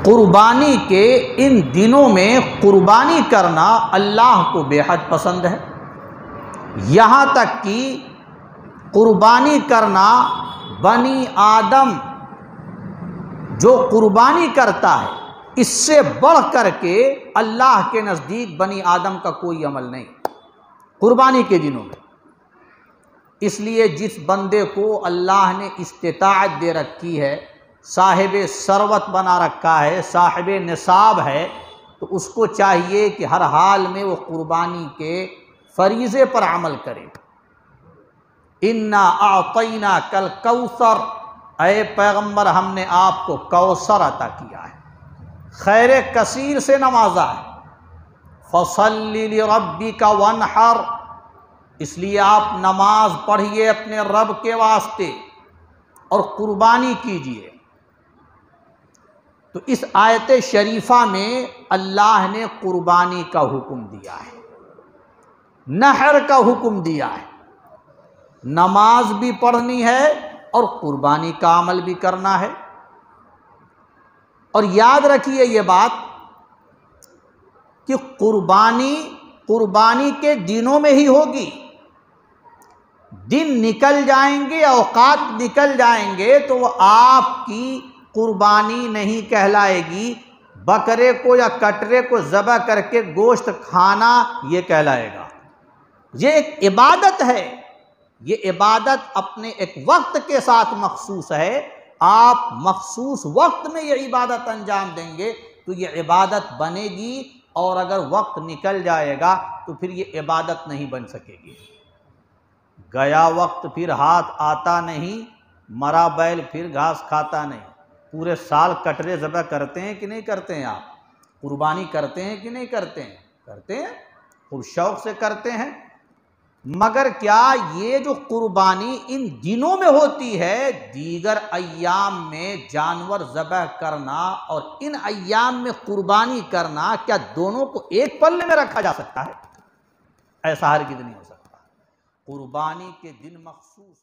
कुर्बानी के इन दिनों में कुर्बानी करना अल्लाह को बेहद पसंद है। यहाँ तक कि कुर्बानी करना बनी आदम जो कुर्बानी करता है, इससे बढ़ कर के अल्लाह के नज़दीक बनी आदम का कोई अमल नहीं कुर्बानी के दिनों में। इसलिए जिस बंदे को अल्लाह ने इस्तिताअत दे रखी है, साहिब सरवत बना रखा है, साहिब निसाब है, तो उसको चाहिए कि हर हाल में वो कुर्बानी के फरीज़े पर अमल करे। इन्ना आतैना कल कौसर, ऐ पैगम्बर हमने आपको कौसर अता किया है, खैर कसीर से नवाजा है। फसल्लि लिरब्बिका वनहर, इसलिए आप नमाज पढ़िए अपने रब के वास्ते और कुर्बानी कीजिए। तो इस आयत शरीफा में अल्लाह ने कुर्बानी का हुक्म दिया है, नहर का हुक्म दिया है। नमाज भी पढ़नी है और कुर्बानी का अमल भी करना है। और याद रखिए ये बात कि कुर्बानी के दिनों में ही होगी। दिन निकल जाएंगे, औकात निकल जाएंगे, तो वो आपकी कुर्बानी नहीं कहलाएगी। बकरे को या कटरे को ज़बह करके गोश्त खाना ये कहलाएगा। ये एक इबादत है, ये इबादत अपने एक वक्त के साथ मखसूस है। आप मखसूस वक्त में ये इबादत अंजाम देंगे तो ये इबादत बनेगी, और अगर वक्त निकल जाएगा तो फिर ये इबादत नहीं बन सकेगी। गया वक्त फिर हाथ आता नहीं, मरा बैल फिर घास खाता नहीं। पूरे साल कटरे ज़बह करते हैं कि नहीं करते हैं? आप कुर्बानी करते हैं कि नहीं करते हैं? करते हैं, खूब शौक़ से करते हैं। मगर क्या ये जो कुर्बानी इन दिनों में होती है, दीगर अय्याम में जानवर ज़बह करना और इन अय्याम में कुर्बानी करना, क्या दोनों को एक पल्ले में रखा जा सकता है? ऐसा हरगिज़ नहीं हो सकता। कुर्बानी के दिन मखसूस